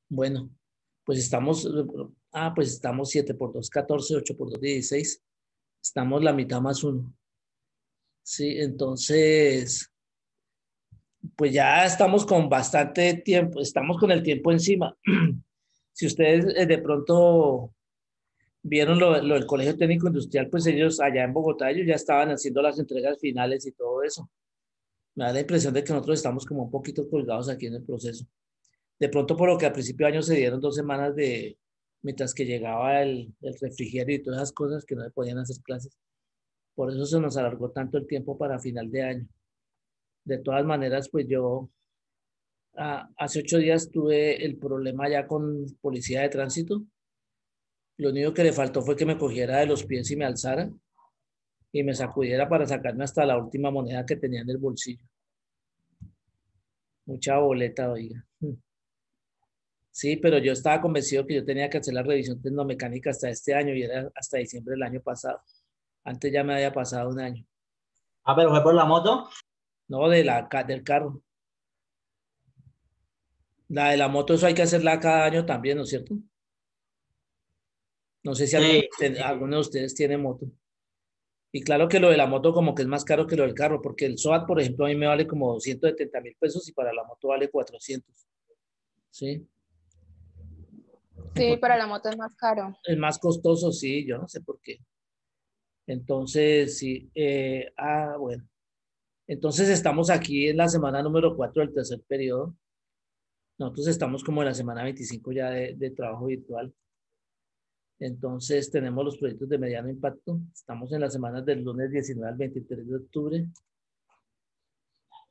Bueno, pues estamos 7 por 2 14, 8 por 2 16. Estamos la mitad más uno. Sí, entonces, pues ya estamos con bastante tiempo, estamos con el tiempo encima. Si ustedes de pronto vieron lo del Colegio Técnico Industrial, pues ellos allá en Bogotá, ellos ya estaban haciendo las entregas finales y todo eso. Me da la impresión de que nosotros estamos como un poquito colgados aquí en el proceso. De pronto por lo que al principio de año se dieron 2 semanas mientras que llegaba el refrigerio y todas esas cosas que no se podían hacer clases. Por eso se nos alargó tanto el tiempo para final de año. De todas maneras, pues yo hace 8 días tuve el problema ya con policía de tránsito. Lo único que le faltó fue que me cogiera de los pies y me alzara y me sacudiera para sacarme hasta la última moneda que tenía en el bolsillo. Mucha boleta, oiga. Sí, pero yo estaba convencido que yo tenía que hacer la revisión tecnomecánica hasta este año y era hasta diciembre del año pasado. Antes ya me había pasado un año. Ah, pero fue por la moto. No, del carro. La de la moto, eso hay que hacerla cada año también, ¿no es cierto? No sé si Sí, alguno de ustedes tiene moto. Y claro que lo de la moto como que es más caro que lo del carro, porque el SOAT, por ejemplo, a mí me vale como 270.000 pesos y para la moto vale 400. ¿Sí? Sí, para la moto es más caro. Es más costoso, sí, yo no sé por qué. Entonces, sí. Bueno. Entonces estamos aquí en la semana número 4 del tercer periodo. Nosotros estamos como en la semana 25 ya de trabajo virtual. Entonces tenemos los proyectos de mediano impacto. Estamos en las semanas del lunes 19 al 23 de octubre.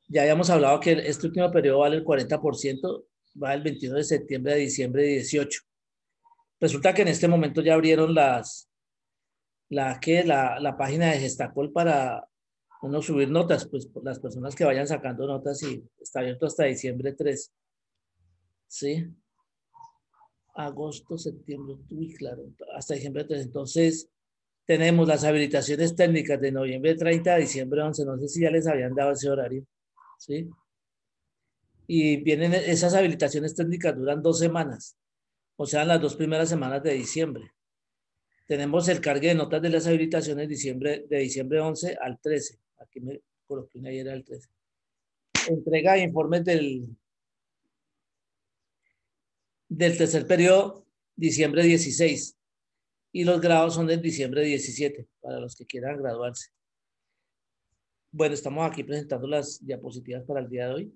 Ya habíamos hablado que este último periodo vale el 40%, va del 21 de septiembre a diciembre de 18. Resulta que en este momento ya abrieron la página de Gestacol para uno subir notas, pues las personas que vayan sacando notas y está abierto hasta diciembre 3. ¿Sí? Agosto, septiembre, uy, claro, hasta diciembre 3. Entonces, tenemos las habilitaciones técnicas de noviembre 30 a diciembre 11. No sé si ya les habían dado ese horario. ¿Sí? Y vienen esas habilitaciones técnicas, duran 2 semanas, o sea, las 2 primeras semanas de diciembre. Tenemos el cargue de notas de las habilitaciones de diciembre 11 al 13. Aquí me coloqué una ayer al 13. Entrega de informes del tercer periodo, diciembre 16. Y los grados son del diciembre 17, para los que quieran graduarse. Bueno, estamos aquí presentando las diapositivas para el día de hoy.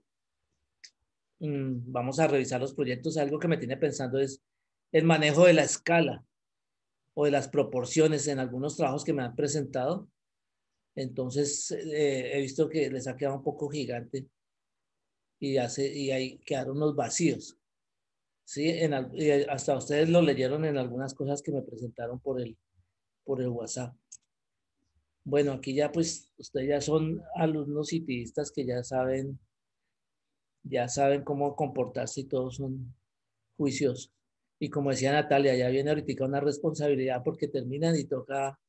Vamos a revisar los proyectos. Algo que me tiene pensando es el manejo de la escala o de las proporciones en algunos trabajos que me han presentado. Entonces, he visto que les ha quedado un poco gigante y ahí quedaron unos vacíos. ¿Sí? Y hasta ustedes lo leyeron en algunas cosas que me presentaron por el WhatsApp. Bueno, aquí ya pues ustedes ya son alumnos y tiistas que ya saben cómo comportarse y todos son juiciosos. Y como decía Natalia, ya viene ahorita una responsabilidad porque terminan y toca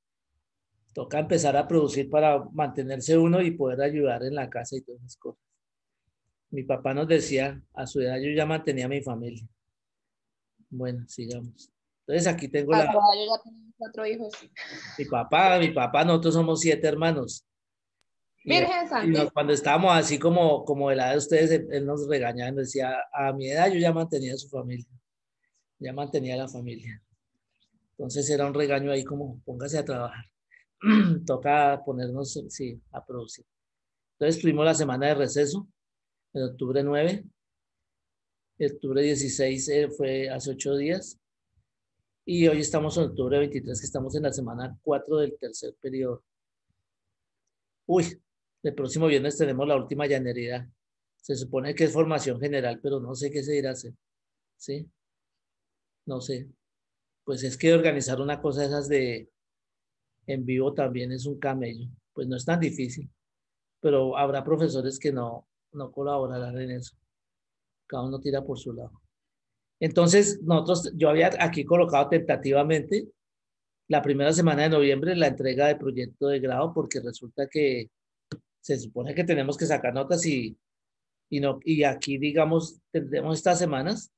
empezar a producir para mantenerse uno y poder ayudar en la casa y todas esas cosas. Mi papá nos decía, a su edad yo ya mantenía a mi familia. Bueno, sigamos. Entonces aquí tengo Yo ya tengo 4 hijos. mi papá, nosotros somos 7 hermanos. Virgen Santísima. Cuando estábamos así como de la edad de ustedes, él nos regañaba y nos decía, a mi edad yo ya mantenía a su familia, ya mantenía a la familia. Entonces era un regaño ahí como, póngase a trabajar. Toca ponernos, sí, a producir. Entonces tuvimos la semana de receso, en octubre 9, octubre 16 fue hace 8 días, y hoy estamos en octubre 23, que estamos en la semana 4 del tercer periodo. Uy, el próximo viernes tenemos la última llanería. Se supone que es formación general, pero no sé qué se irá a hacer. ¿Sí? No sé. Pues es que organizar una cosa de esas de en vivo también es un camello. Pues no es tan difícil, pero habrá profesores que no colaborarán en eso. Cada uno tira por su lado. Entonces, yo había aquí colocado tentativamente la primera semana de noviembre la entrega de proyecto de grado, porque resulta que se supone que tenemos que sacar notas y aquí, digamos, tendremos estas semanas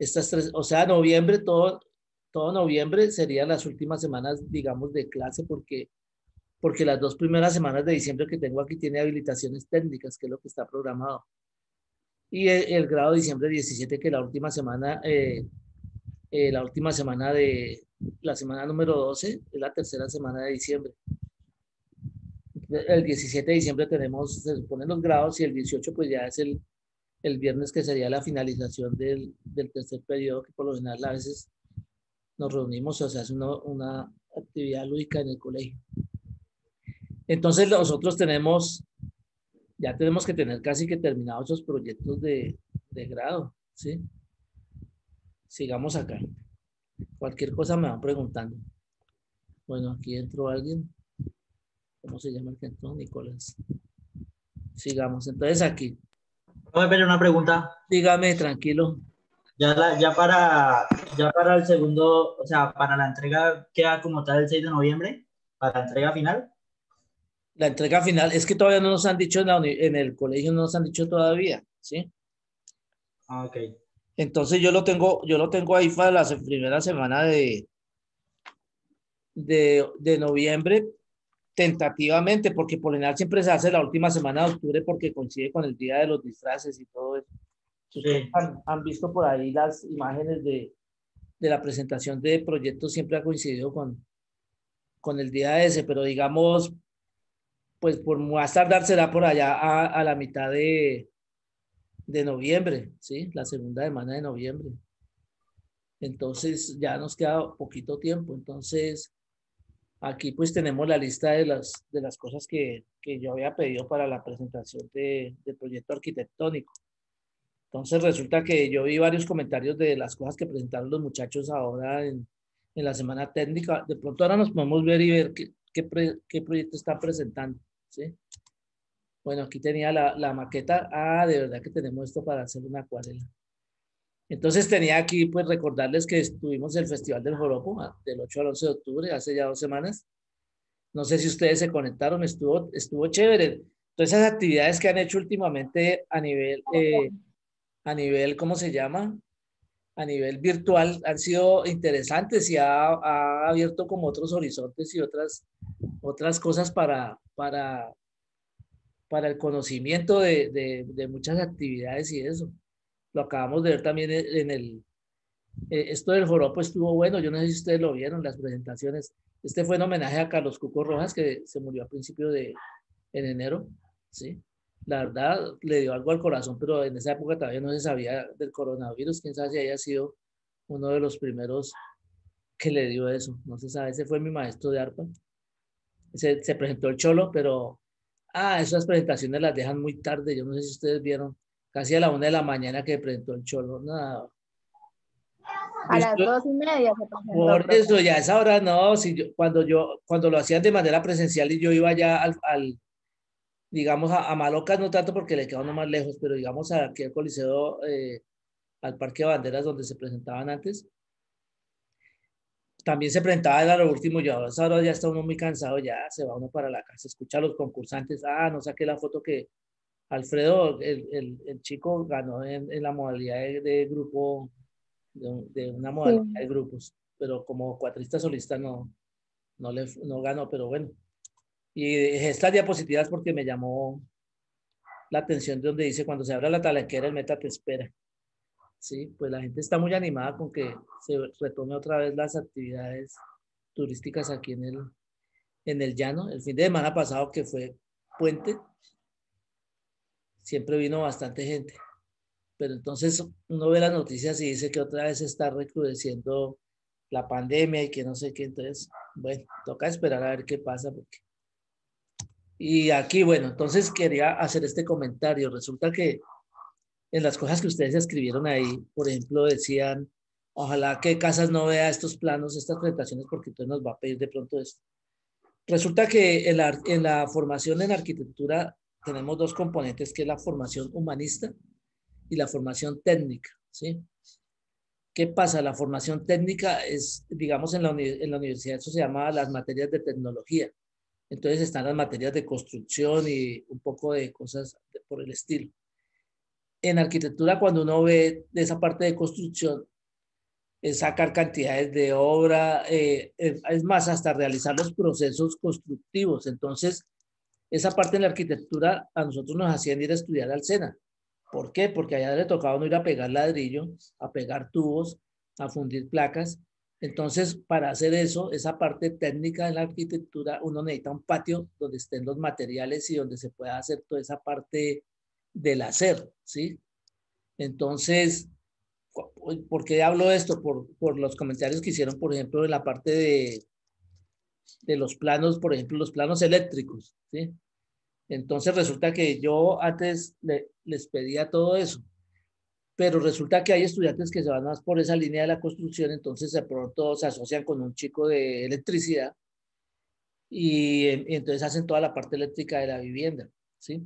Estas tres, o sea, noviembre, todo noviembre serían las últimas semanas, digamos, de clase, porque las 2 primeras semanas de diciembre que tengo aquí tiene habilitaciones técnicas, que es lo que está programado. Y el grado de diciembre 17, que la última semana de la semana número 12, es la tercera semana de diciembre. El 17 de diciembre tenemos, se suponen los grados, y el 18 pues ya es el viernes, que sería la finalización del tercer periodo, que por lo general a veces nos reunimos o se hace una actividad lúdica en el colegio. Entonces nosotros ya tenemos que tener casi que terminados esos proyectos de grado, ¿sí? Sigamos acá. Cualquier cosa me van preguntando. Bueno, aquí entró alguien. ¿Cómo se llama el que entró? Nicolás. Sigamos. Entonces aquí. Voy a ver una pregunta. Dígame, tranquilo. Ya para el segundo, o sea, para la entrega queda como tal el 6 de noviembre, para la entrega final. La entrega final, es que todavía no nos han dicho en el colegio, no nos han dicho todavía, ¿sí? Ah, ok. Entonces yo lo tengo ahí para la primera semana de noviembre, tentativamente, porque por lo general siempre se hace la última semana de octubre porque coincide con el día de los disfraces y todo eso. Ustedes Sí. han visto por ahí las imágenes de la presentación de proyectos, siempre ha coincidido con el día ese, pero digamos, pues por más tardar será por allá a la mitad de noviembre, ¿sí? La segunda semana de noviembre. Entonces ya nos queda poquito tiempo. Entonces aquí pues tenemos la lista de las cosas que yo había pedido para la presentación del proyecto arquitectónico. Entonces resulta que yo vi varios comentarios de las cosas que presentaron los muchachos ahora en la semana técnica. De pronto ahora nos podemos ver y ver qué proyecto está presentando, ¿sí? Bueno, aquí tenía la maqueta. Ah, de verdad que tenemos esto para hacer una acuarela. Entonces tenía aquí, pues, recordarles que estuvimos en el Festival del Joropo, del 8 al 11 de octubre, hace ya 2 semanas. No sé si ustedes se conectaron, estuvo chévere. Todas esas actividades que han hecho últimamente a nivel, ¿cómo se llama? A nivel virtual han sido interesantes y ha abierto como otros horizontes y otras cosas para el conocimiento de muchas actividades y eso. Lo acabamos de ver también esto del joropo estuvo bueno. Yo no sé si ustedes lo vieron, las presentaciones. Este fue en homenaje a Carlos Cuco Rojas, que se murió a principios en enero, ¿sí? La verdad, le dio algo al corazón, pero en esa época todavía no se sabía del coronavirus. Quién sabe si haya sido uno de los primeros que le dio eso. No se sabe. Ese fue mi maestro de arpa. Se presentó el Cholo, pero esas presentaciones las dejan muy tarde. Yo no sé si ustedes vieron, casi a la 1 de la mañana que presentó el Cholo. Nada. A las 2:30 se presentó, Por profe. eso, ya a esa hora no, si cuando lo hacían de manera presencial y yo iba ya digamos, a Malocas no tanto porque le queda uno más lejos, pero digamos aquí al Coliseo, al Parque de Banderas donde se presentaban antes, también se presentaba a lo último. Yo a esa hora ya está uno muy cansado, ya se va uno para la casa, escucha a los concursantes. No saqué la foto que Alfredo, el chico, ganó en la modalidad de grupo, de una modalidad Sí. de grupos, pero como cuatrista solista no ganó, pero bueno. Y dejé estas diapositivas porque me llamó la atención de donde dice: cuando se abra la talanquera, el meta te espera. Sí, pues la gente está muy animada con que se retome otra vez las actividades turísticas aquí en el llano. El fin de semana pasado, que fue puente, siempre vino bastante gente. Pero entonces uno ve las noticias y dice que otra vez se está recrudeciendo la pandemia y que no sé qué. Entonces, bueno, toca esperar a ver qué pasa. Y aquí, bueno, entonces quería hacer este comentario. Resulta que en las cosas que ustedes escribieron ahí, por ejemplo, decían: ojalá que Casas no vea estos planos, estas presentaciones, porque entonces nos va a pedir de pronto esto. Resulta que en la formación en arquitectura tenemos dos componentes, que es la formación humanista y la formación técnica, ¿sí? ¿Qué pasa? La formación técnica es, digamos, en la universidad eso se llama las materias de tecnología. Entonces están las materias de construcción y un poco de cosas por el estilo. en arquitectura, cuando uno ve de esa parte de construcción, es sacar cantidades de obra, es más, hasta realizar los procesos constructivos. Entonces, esa parte de la arquitectura a nosotros nos hacían ir a estudiar al SENA. ¿Por qué? Porque allá le tocaba uno ir a pegar ladrillo, a pegar tubos, a fundir placas. Entonces, para hacer eso, esa parte técnica de la arquitectura, uno necesita un patio donde estén los materiales y donde se pueda hacer toda esa parte del hacer, ¿sí? Entonces, ¿por qué hablo de esto? Por los comentarios que hicieron, por ejemplo, en la parte de los planos, por ejemplo, los planos eléctricos, ¿sí? Entonces resulta que yo antes les pedía todo eso, pero resulta que hay estudiantes que se van más por esa línea de la construcción, entonces de pronto se asocian con un chico de electricidad y entonces hacen toda la parte eléctrica de la vivienda, ¿sí?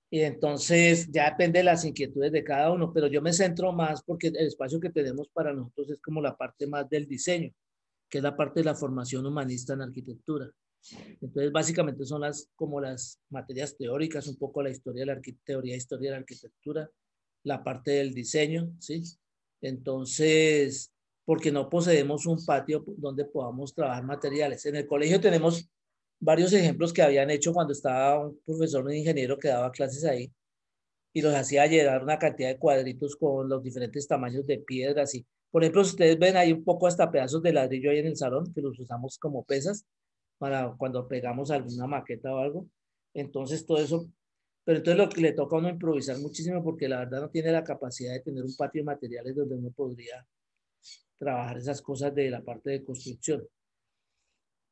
Y entonces ya depende de las inquietudes de cada uno, pero yo me centro más porque el espacio que tenemos para nosotros es como la parte más del diseño, que es la parte de la formación humanista en arquitectura. Entonces, básicamente son como las materias teóricas, un poco la historia de la teoría, historia de la arquitectura, la parte del diseño, ¿sí? Entonces, porque no poseemos un patio donde podamos trabajar materiales. En el colegio tenemos varios ejemplos que habían hecho cuando estaba un profesor, un ingeniero que daba clases ahí y los hacía llenar una cantidad de cuadritos con los diferentes tamaños de piedras. Y, por ejemplo, si ustedes ven ahí un poco hasta pedazos de ladrillo ahí en el salón, que los usamos como pesas para cuando pegamos alguna maqueta o algo. Entonces, todo eso, pero entonces lo que le toca a uno improvisar muchísimo porque la verdad no tiene la capacidad de tener un patio de materiales donde uno podría trabajar esas cosas de la parte de construcción.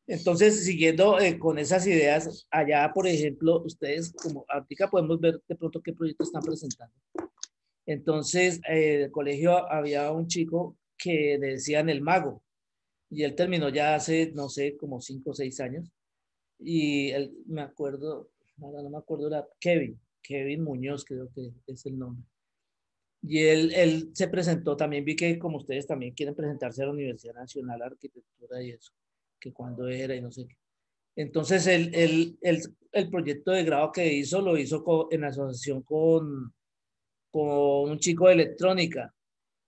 Entonces, siguiendo con esas ideas, allá, por ejemplo, ustedes, como ahorita podemos ver de pronto qué proyecto están presentando. Entonces, el colegio había un chico que le decían el mago, y él terminó ya hace, no sé, como 5 o 6 años, y él, me acuerdo, ahora no me acuerdo, era Kevin Muñoz, creo que es el nombre. Y él se presentó, también vi que como ustedes también quieren presentarse a la Universidad Nacional de Arquitectura y eso, que cuando era y no sé qué. Entonces, el proyecto de grado que hizo, lo hizo en asociación con un chico de electrónica.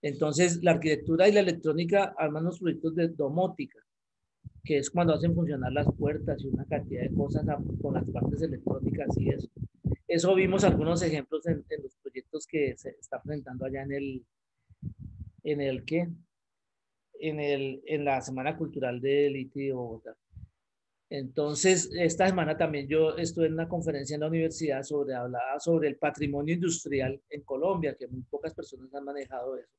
Entonces, la arquitectura y la electrónica arman los proyectos de domótica, que es cuando hacen funcionar las puertas y una cantidad de cosas con las partes electrónicas y eso. Eso vimos algunos ejemplos en los proyectos que se están presentando allá ¿qué? En la Semana Cultural del ITI de Bogotá. Entonces, esta semana también yo estuve en una conferencia en la universidad hablaba sobre el patrimonio industrial en Colombia, que muy pocas personas han manejado eso.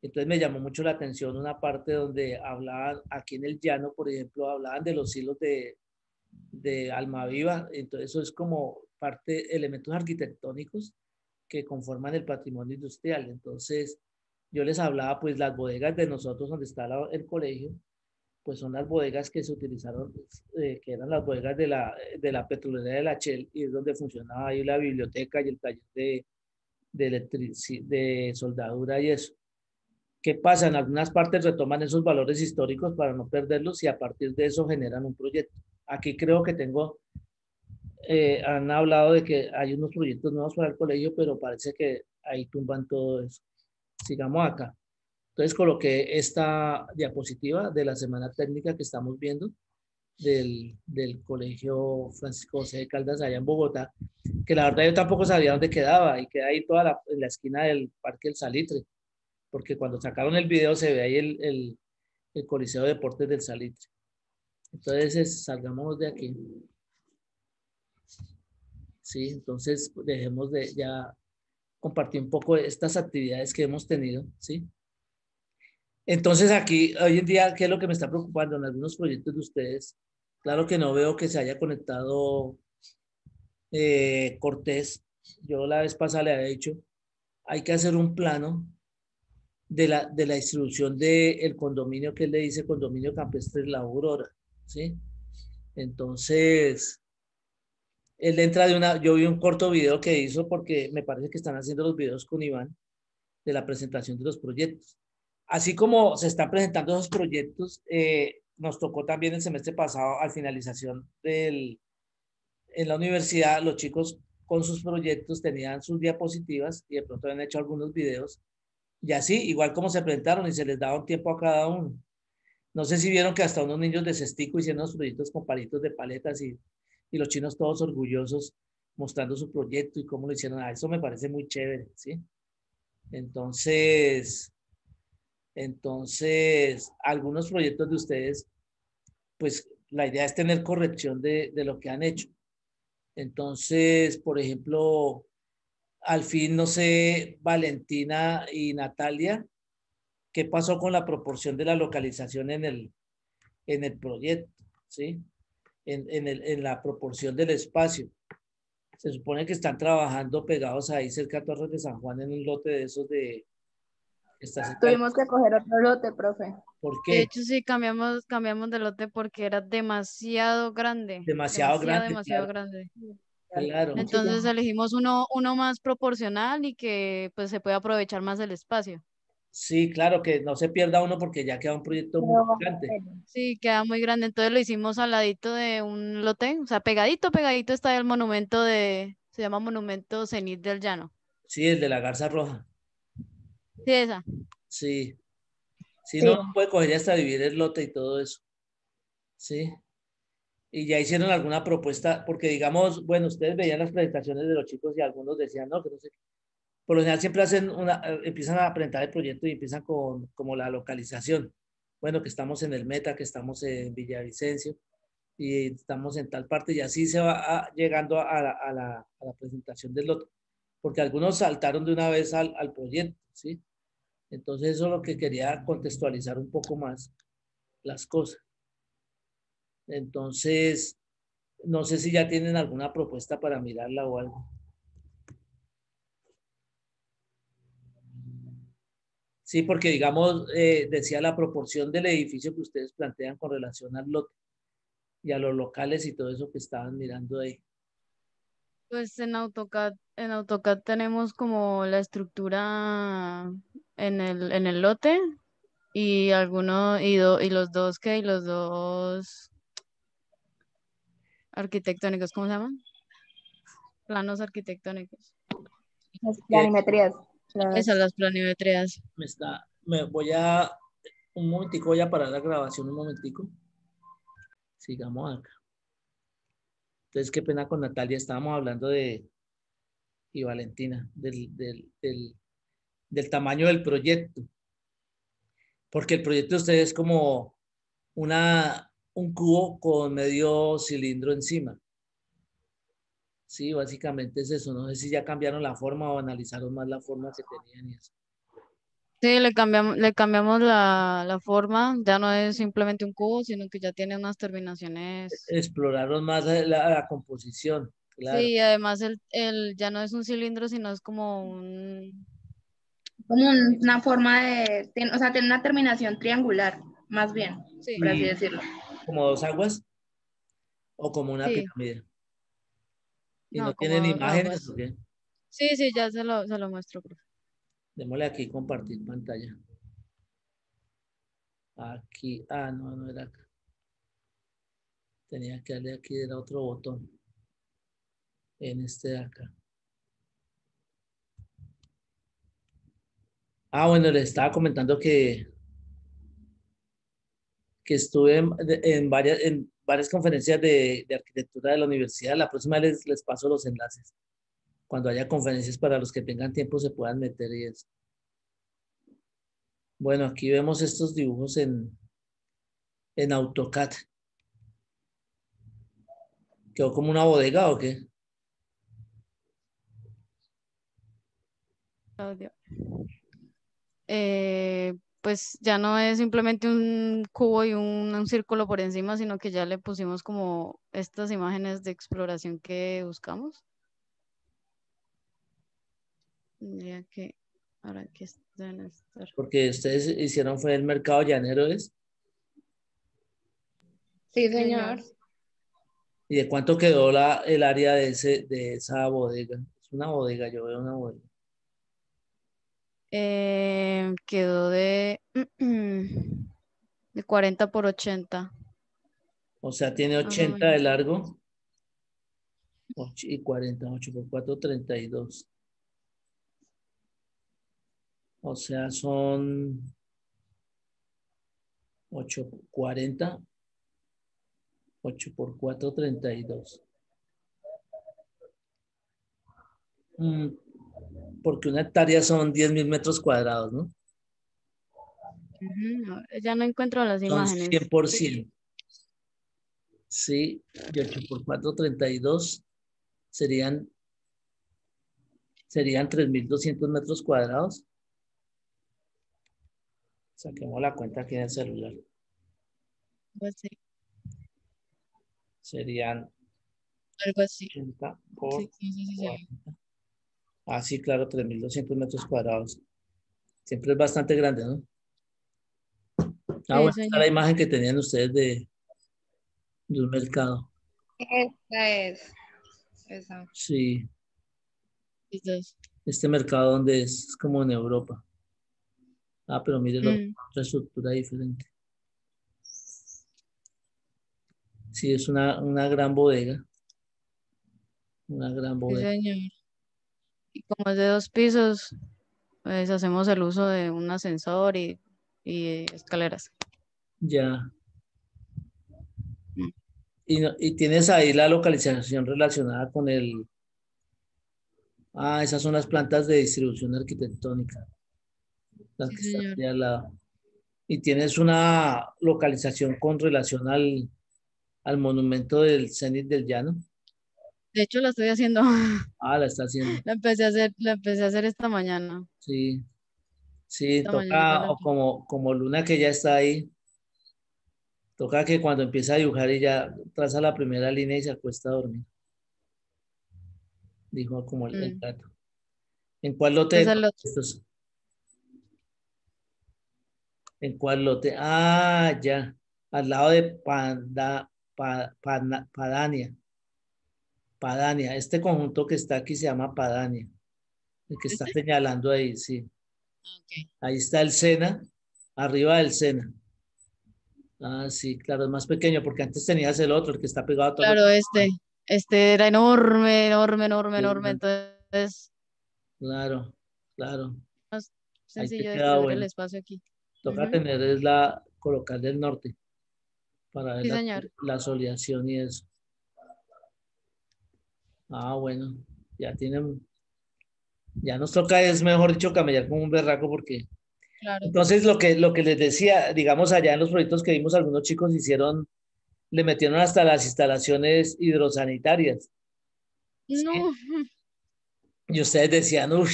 Entonces me llamó mucho la atención una parte donde hablaban, aquí en el llano, por ejemplo, hablaban de los hilos de Almaviva. Entonces eso es como elementos arquitectónicos que conforman el patrimonio industrial. Entonces yo les hablaba, pues las bodegas de nosotros donde está el colegio, pues son las bodegas que se utilizaron, que eran las bodegas de la petrolera de la Shell, y es donde funcionaba ahí la biblioteca y el taller de soldadura y eso. ¿Qué pasa? En algunas partes retoman esos valores históricos para no perderlos y a partir de eso generan un proyecto. Aquí creo que han hablado de que hay unos proyectos nuevos para el colegio, pero parece que ahí tumban todo eso. Sigamos acá. Entonces coloqué esta diapositiva de la semana técnica que estamos viendo del Colegio Francisco José de Caldas allá en Bogotá, que la verdad yo tampoco sabía dónde quedaba y queda ahí en la esquina del Parque El Salitre, porque cuando sacaron el video se ve ahí el Coliseo de Deportes del Salitre. Entonces salgamos de aquí. Sí, entonces dejemos de ya compartir un poco de estas actividades que hemos tenido, ¿sí? Entonces aquí, hoy en día, ¿qué es lo que me está preocupando en algunos proyectos de ustedes? Claro que no veo que se haya conectado Cortés. Yo la vez pasada le había dicho, hay que hacer un plano de la distribución del condominio que él le dice condominio campestre La Aurora, ¿sí? Entonces, él entra yo vi un corto video que hizo porque me parece que están haciendo los videos con Iván de la presentación de los proyectos. Así como se están presentando esos proyectos, nos tocó también el semestre pasado, al finalización en la universidad, los chicos con sus proyectos, tenían sus diapositivas y de pronto habían hecho algunos videos. Y así, igual como se presentaron y se les daba un tiempo a cada uno. No sé si vieron que hasta unos niños de cestico hicieron los proyectos con palitos de paletas y los chinos todos orgullosos mostrando su proyecto y cómo lo hicieron. Ah, eso me parece muy chévere, ¿sí? Entonces, algunos proyectos de ustedes, pues la idea es tener corrección de lo que han hecho. Entonces, por ejemplo, al fin, no sé, Valentina y Natalia, ¿qué pasó con la proporción de la localización en el proyecto? ¿Sí? En la proporción del espacio. Se supone que están trabajando pegados ahí cerca a Torres de San Juan en un lote de esos de... Está cerca Tuvimos que coger otro lote, profe. ¿Por De qué? hecho, sí, cambiamos de lote porque era demasiado grande, Demasiado grande, demasiado claro, grande. claro. Entonces Muchísimo. elegimos uno más proporcional y que pues se puede aprovechar más el espacio. Sí, claro, que no se pierda uno porque ya queda un proyecto muy Pero, gigante. Sí, queda muy grande. Entonces lo hicimos al ladito de un lote, o sea, pegadito está el monumento se llama Monumento Cenit del Llano. Sí, el de la Garza Roja. Sí, esa. Sí. Si no, sí, no puede coger y hasta dividir el lote y todo eso. Sí. Y ya hicieron alguna propuesta, porque digamos, bueno, ustedes veían las presentaciones de los chicos y algunos decían, no, que no sé qué. Por lo general siempre hacen empiezan a presentar el proyecto y empiezan con como la localización. Bueno, que estamos en el Meta, que estamos en Villavicencio y estamos en tal parte y así se va llegando a la presentación del lote. Porque algunos saltaron de una vez al proyecto, ¿sí? Entonces eso es lo que quería contextualizar un poco más las cosas. Entonces, no sé si ya tienen alguna propuesta para mirarla o algo. Sí, porque digamos, decía la proporción del edificio que ustedes plantean con relación al lote y a los locales y todo eso que estaban mirando ahí. Pues en AutoCAD tenemos como la estructura en el lote y los dos arquitectónicos, ¿cómo se llaman? Planos arquitectónicos. las Que planimetrías. Esas, las planimetrías. me voy a, un momentico, voy a parar la grabación un momentico. Sigamos acá. Entonces, qué pena con Natalia, estábamos hablando y Valentina, del tamaño del proyecto, porque el proyecto de ustedes es como un cubo con medio cilindro encima. Sí, básicamente es eso. No sé si ya cambiaron la forma o analizaron más la forma que tenían y eso. Sí, le cambiamos la forma, ya no es simplemente un cubo, sino que ya tiene unas terminaciones. Exploraron más la composición, claro. Sí, además ya no es un cilindro, sino es como Como ¿cómo una decirlo? forma o sea, tiene una terminación triangular, más bien, Sí, por así Y decirlo. como dos aguas o como una sí, pirámide. Y no no, como tienen dos imágenes, ¿o aguas. qué? Sí, sí, ya se lo muestro, profe. Démosle aquí compartir pantalla. Aquí, no, no era acá. Tenía que darle aquí, era otro botón. En este de acá. Bueno, le estaba comentando que estuve en varias conferencias de arquitectura de la universidad. La próxima les paso los enlaces. Cuando haya conferencias para los que tengan tiempo se puedan meter y eso. Bueno, aquí vemos estos dibujos en AutoCAD. ¿Quedó como una bodega o qué? Audio. Pues ya no es simplemente un cubo y un círculo por encima, sino que ya le pusimos como estas imágenes de exploración que buscamos. Ya que ahora que deben estar. Porque ustedes hicieron fue el mercado llanero, ¿es? Sí, Señor. señor. ¿Y de cuánto quedó el área de esa bodega? Es una bodega, yo veo una bodega. Quedó de 40 por 80, O sea, tiene más o 80 de menos. largo 8 y 40, 8 por 4, 32. O sea, son 8, 40, 8 por 4, 32. Porque una hectárea son 10.000 metros cuadrados, ¿no? Ya no encuentro las Son imágenes. 100%. Sí, y 8 por 4, 32 serían 3.200 metros cuadrados. Saquemos la cuenta aquí en el celular. Pues sí, Serían algo así. 80 por Sí, sí, sí, sí, sí. 40. Ah, sí, claro, 3.200 metros cuadrados. Siempre es bastante grande, ¿no? Ah, Sí, bueno, esta es la señor. imagen que tenían ustedes de un mercado. Esta es. Esa. Sí, Quizás. este mercado donde es como en Europa. Ah, pero mire Mm, otra estructura diferente. Sí, es una gran bodega. Una gran sí, bodega. señor. Y como es de 2 pisos, pues hacemos el uso de un ascensor y escaleras. Ya. Mm, Y tienes ahí la localización relacionada con el... Ah, esas son las plantas de distribución arquitectónica. Las sí, que están señor. ahí al lado. Y tienes una localización con relación al monumento del Cenit del Llano. De hecho, la estoy haciendo. Ah, la está haciendo. La empecé a hacer esta mañana. Sí, sí, Esta mañanita toca, la o empecé. como Luna que ya está ahí, toca que cuando empieza a dibujar y ya traza la primera línea y se acuesta a dormir, dijo como el Mm. gato. ¿En cuál lote Este es de el todos otro. estos? ¿En cuál lote? Ah, ya, al lado de Padania. Padania, este conjunto que está aquí se llama Padania, el que está ¿Este? señalando ahí, sí. Ok. Ahí está el Sena, arriba del Sena. Ah, sí, claro, es más pequeño porque antes tenías el otro, el que está pegado a Torre. Claro, este era enorme, enorme, enorme, enorme. Sí, Entonces, claro, claro. más Ahí te sencillo queda distribuir el bueno. espacio aquí. Toca Ujú. tener colocar del norte para ver Sí, señor. la soleación y eso. Ah, bueno, ya tienen, ya nos toca, es mejor dicho, camellar como un berraco porque Claro. entonces lo que les decía, digamos allá en los proyectos que vimos, algunos chicos hicieron, le metieron hasta las instalaciones hidrosanitarias, ¿sí? No, Y ustedes decían, uff,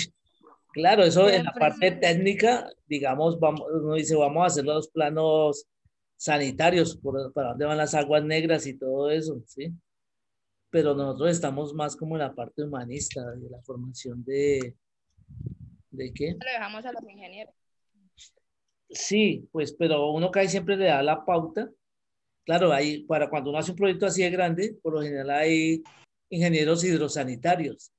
claro, eso en la siempre. parte técnica, digamos, vamos, uno dice, vamos a hacer los planos sanitarios, para dónde van las aguas negras y todo eso, ¿sí? Pero nosotros estamos más como en la parte humanista, de la formación ¿de qué? Lo dejamos a los ingenieros. Sí, pues, pero uno casi siempre le da la pauta. Claro, hay, para cuando uno hace un proyecto así de grande, por lo general hay ingenieros hidrosanitarios.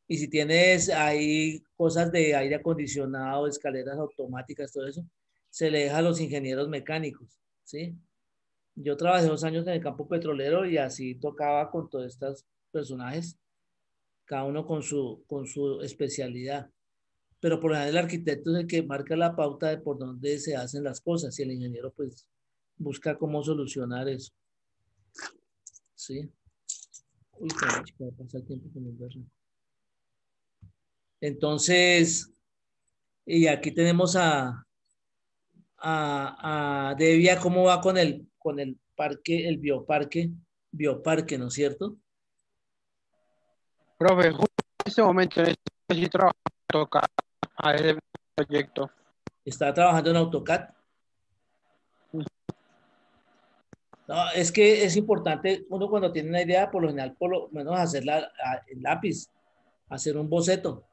Y si tienes ahí cosas de aire acondicionado, escaleras automáticas, todo eso, se le deja a los ingenieros mecánicos, ¿sí? Yo trabajé 2 años en el campo petrolero y así tocaba con todos estos personajes, cada uno con su especialidad. Pero por lo general el arquitecto es el que marca la pauta de por dónde se hacen las cosas y el ingeniero pues busca cómo solucionar eso, ¿sí? Uy, chica, pasa el tiempo con el verlo. Entonces, y aquí tenemos a Devia, ¿cómo va con el parque, el bioparque, ¿no es cierto? Profe, justo en este momento necesito trabajar toca a ese proyecto. Está trabajando en AutoCAD. No, es que es importante, uno cuando tiene una idea, por lo general, por lo menos hacerla en lápiz, hacer un boceto,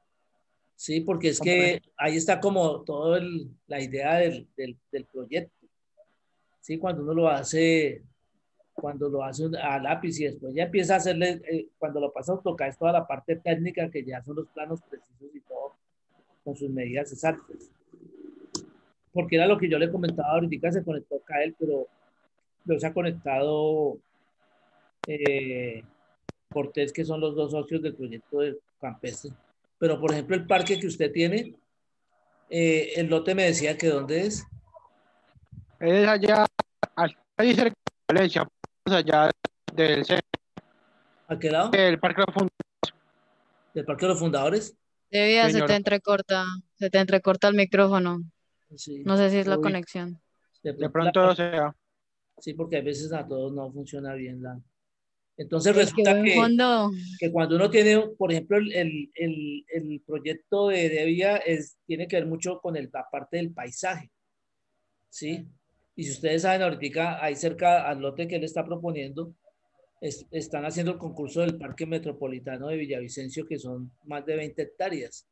¿sí? Porque es que ahí está como toda la idea del proyecto, ¿sí? Cuando lo hace a lápiz y después ya empieza a hacerle, cuando lo pasa a AutoCAD es toda la parte técnica que ya son los planos precisos y todo, con sus medidas exactas. Porque era lo que yo le comentaba ahorita, se conectó Kael, pero se ha conectado Cortés, que son los dos socios del proyecto de campestre. Pero, por ejemplo, el parque que usted tiene, el lote me decía que ¿dónde es? Es allá, ahí cerca de Valencia, allá del, ¿A qué lado? del Parque de la Fundación. ¿Del Parque de los Fundadores? Debía, Señor. se te entrecorta el micrófono. Sí. No sé si es la Uy, conexión. de De pronto pronto, o sea, sí, porque a veces a todos no funciona bien la... Entonces ¡Ey, qué resulta buen fondo! que cuando uno tiene, por ejemplo, el proyecto de vía tiene que ver mucho con la parte del paisaje, ¿sí? Y si ustedes saben, ahorita ahí cerca al lote que él está proponiendo, están haciendo el concurso del Parque Metropolitano de Villavicencio, que son más de 20 hectáreas.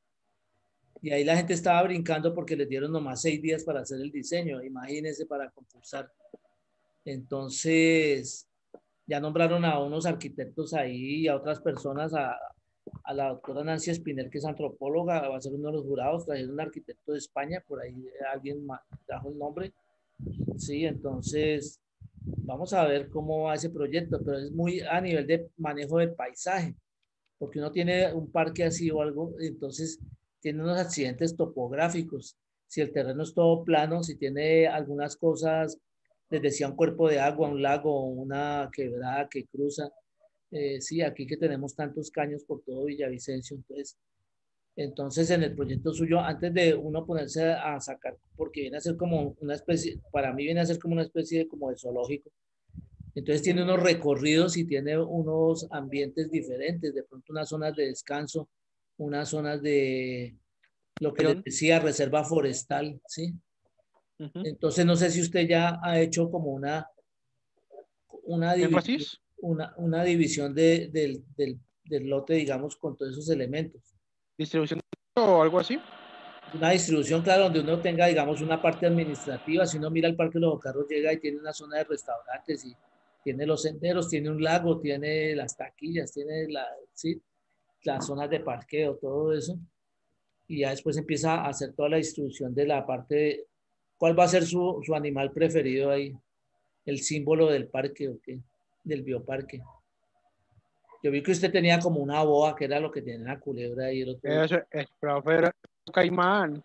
Y ahí la gente estaba brincando porque les dieron nomás 6 días para hacer el diseño, imagínense, para concursar. Entonces, ya nombraron a unos arquitectos ahí y a otras personas, a la doctora Nancy Espinel, que es antropóloga, va a ser uno de los jurados, trajeron un arquitecto de España, por ahí alguien trajo el nombre. Sí, entonces vamos a ver cómo va ese proyecto, pero es muy a nivel de manejo de paisaje, porque uno tiene un parque así o algo, entonces tiene unos accidentes topográficos. Si el terreno es todo plano, si tiene algunas cosas, les decía un cuerpo de agua, un lago, una quebrada que cruza. Sí, aquí que tenemos tantos caños por todo Villavicencio, entonces en el proyecto suyo, antes de uno ponerse a sacar, porque viene a ser como una especie, para mí viene a ser como una especie de, como de zoológico, entonces tiene unos recorridos y tiene unos ambientes diferentes, de pronto unas zonas de descanso, unas zonas de lo que les decía, reserva forestal, ¿sí? Entonces no sé si usted ya ha hecho como énfasis. una división del lote, digamos, con todos esos elementos. Distribución o algo así. Una distribución, claro, donde uno tenga, digamos, una parte administrativa. Si uno mira el Parque de los Bocarros, llega y tiene una zona de restaurantes y tiene los senderos, tiene un lago, tiene las taquillas, tiene ¿sí? Las zonas de parqueo, todo eso. Y ya después empieza a hacer toda la distribución de la parte. ¿Cuál va a ser su animal preferido ahí? El símbolo del parque o qué, del bioparque. Yo vi que usted tenía como una boa, que era lo que tenía la culebra y el otro. Eso es, profe, caimán.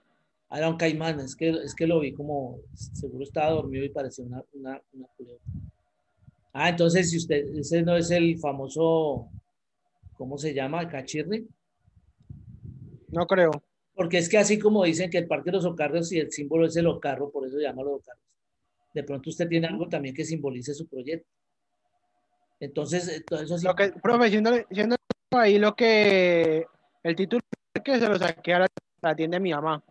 Ah, era un caimán, es que lo vi como, seguro estaba dormido y parecía una culebra. Ah, entonces si usted, ese no es el famoso, ¿cómo se llama? ¿Cachirre? No creo. Porque es que así como dicen que el Parque de los Ocarros y el símbolo es el ocarro, por eso se llama los ocarros. De pronto usted tiene algo también que simbolice su proyecto. Entonces, todo eso sí. Lo que, profe, siendo ahí lo que el título que se lo saqué a la tienda de mi mamá.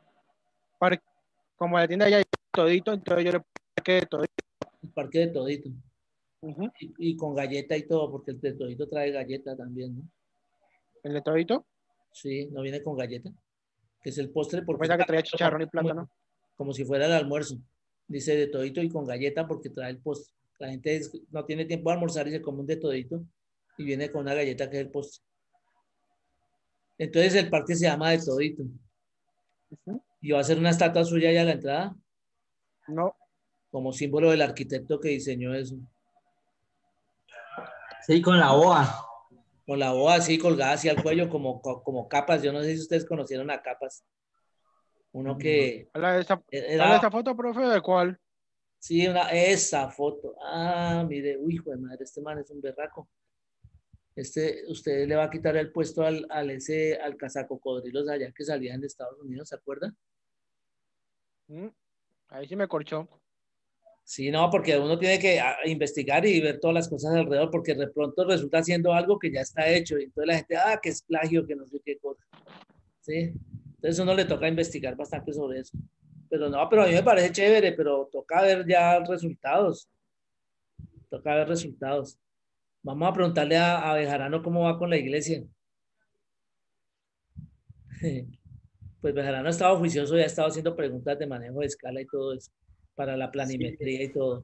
Como la tienda ya hay todito, entonces yo le saqué de todito. El parque de todito. Uh-huh. Y con galleta y todo, porque el de todito trae galleta también, ¿no? ¿El de todito? Sí, no viene con galleta, que es el postre, porque Pensaba que traía chicharrón y plátano. como si fuera el almuerzo. Dice de todito y con galleta porque trae el postre. La gente no tiene tiempo de almorzar y se come un de todito y viene con una galleta que es el postre. Entonces el parque se llama de todito. Uh-huh. Y va a ser una estatua suya allá a la entrada. No. Como símbolo del arquitecto que diseñó eso. Sí, con la boa. Con la boa así colgada hacia el cuello como capas. Yo no sé si ustedes conocieron a capas. Uno que ¿Cuál es era... esa foto, profe? ¿De cuál? Sí, esa foto. Ah, mire, uy, hijo de madre, este man es un berraco. Usted le va a quitar el puesto al cazacocodrilos allá que salía en Estados Unidos, ¿se acuerda? Ahí sí me corchó. Sí, no, porque uno tiene que investigar y ver todas las cosas alrededor, porque de pronto resulta haciendo algo que ya está hecho, y entonces la gente, que es plagio, que no sé qué cosa. ¿Sí? Entonces uno le toca investigar bastante sobre eso. Pero no, pero a mí me parece chévere, pero toca ver ya resultados. Toca ver resultados. Vamos a preguntarle a Bejarano cómo va con la iglesia. Pues Bejarano ha estado juicioso y ha estado haciendo preguntas de manejo de escala y todo eso, para la planimetría y todo.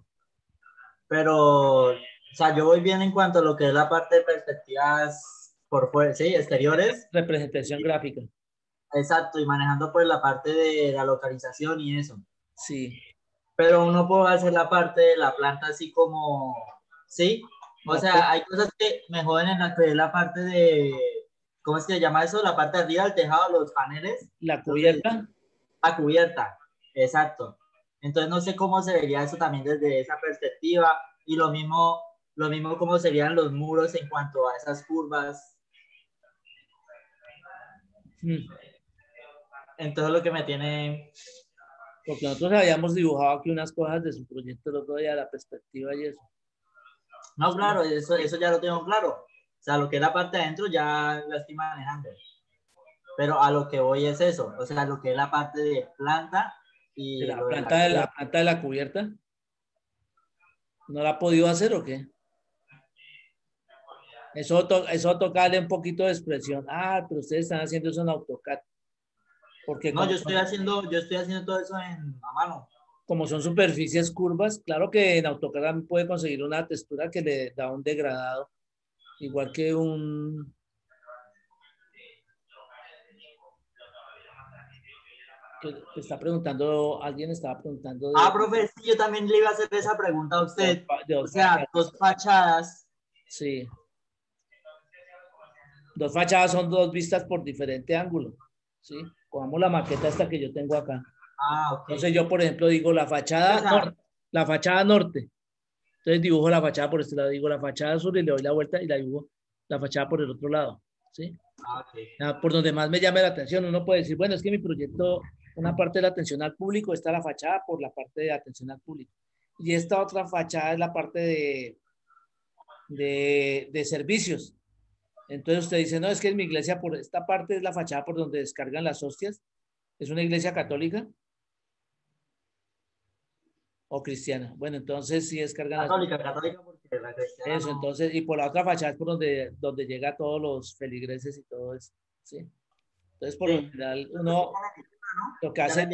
Pero, o sea, yo voy bien en cuanto a lo que es la parte de perspectivas por fuera, sí, exteriores. Representación gráfica. Exacto, y manejando pues la parte de la localización y eso. Sí. Pero uno puede hacer la parte de la planta así como, ¿sí? O sea, hay cosas que me joden en la que es la parte de, ¿cómo es que se llama eso? La parte de arriba del tejado, los paneles. La cubierta. La cubierta, exacto. Entonces no sé cómo se vería eso también desde esa perspectiva y lo mismo cómo serían los muros en cuanto a esas curvas. Entonces lo que me tiene... Porque nosotros habíamos dibujado aquí unas cosas de su proyecto el otro día, la perspectiva y eso. No, claro, eso ya lo tengo claro. O sea, lo que es la parte de adentro ya la estoy manejando. Pero a lo que voy es eso. O sea, lo que es la parte de planta y ¿De la lo de planta de la planta de la cubierta? ¿No la ha podido hacer o qué? Eso toca darle un poquito de expresión. Ah, pero ustedes están haciendo eso en AutoCAD. Porque No, yo estoy haciendo todo eso a mano. Como son superficies curvas, claro que en AutoCAD también puede conseguir una textura que le da un degradado, igual que un... que está preguntando, alguien estaba preguntando... Profe, sí, yo también le iba a hacer esa pregunta a usted. O sea, fachadas. dos fachadas. Sí. Dos fachadas son dos vistas por diferente ángulo, ¿sí? Cogamos la maqueta esta que yo tengo acá. Ok. Entonces yo, por ejemplo, digo la fachada norte, la fachada norte. Entonces dibujo la fachada por este lado, digo la fachada sur y le doy la vuelta y la dibujo la fachada por el otro lado, ¿sí? Okay. Por donde más me llame la atención, uno puede decir, bueno, es que mi proyecto, una parte de la atención al público está la fachada por la parte de atención al público. Y esta otra fachada es la parte de servicios. Entonces usted dice, no, es que en mi iglesia, por esta parte es la fachada por donde descargan las hostias. ¿Es una iglesia católica? ¿O cristiana? Bueno, entonces sí descargan católica porque la cristiana eso, no... entonces, y por la otra fachada es por donde llega todos los feligreses y todo eso, ¿sí? Entonces, por lo general, uno lo que hace,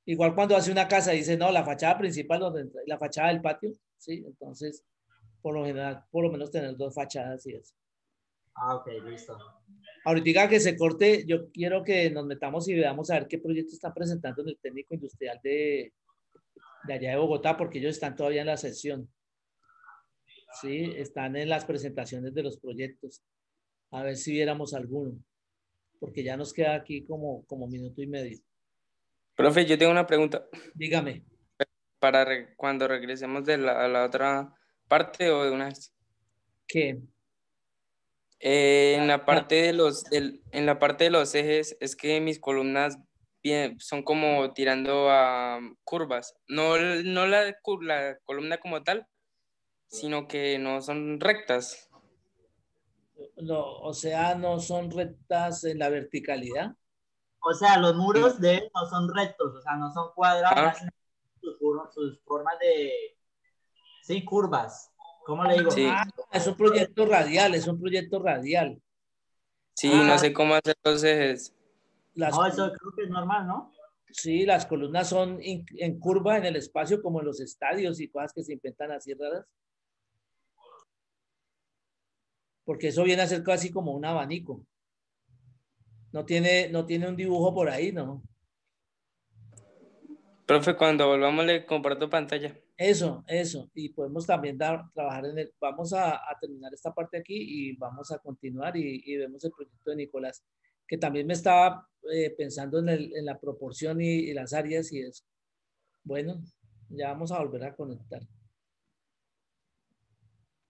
igual cuando hace una casa, dice, no, la fachada principal, la fachada del patio, ¿sí? Entonces, por lo general, por lo menos tener dos fachadas y eso. Ok, listo. Ahorita que se corte, yo quiero que nos metamos y veamos a ver qué proyecto están presentando en el técnico industrial de allá de Bogotá, porque ellos están todavía en la sesión. Sí, están en las presentaciones de los proyectos. A ver si viéramos alguno, porque ya nos queda aquí como minuto y medio. Profe, yo tengo una pregunta. Dígame. Para cuando regresemos de la otra parte o de una vez. ¿Qué? En la parte en la parte de los ejes es que mis columnas son como tirando a curvas. No la columna como tal, sino que no son rectas. No, o sea, no son rectas en la verticalidad. O sea, los muros de él no son rectos, o sea, no son cuadrados, sus formas de... Sí, curvas. ¿Cómo le digo? Sí. Es un proyecto radial, es un proyecto radial. Sí, no sé cómo hacer los ejes. No, eso creo que es normal, ¿no? Sí, las columnas son en curva en el espacio, como en los estadios y cosas que se inventan así raras. Porque eso viene a ser casi como un abanico. No tiene un dibujo por ahí, ¿no? Profe, cuando volvamos le comparto pantalla. Eso. Y podemos también trabajar vamos a terminar esta parte aquí y vamos a continuar y vemos el proyecto de Nicolás, que también me estaba pensando en la proporción y las áreas y eso. Bueno, ya vamos a volver a conectar.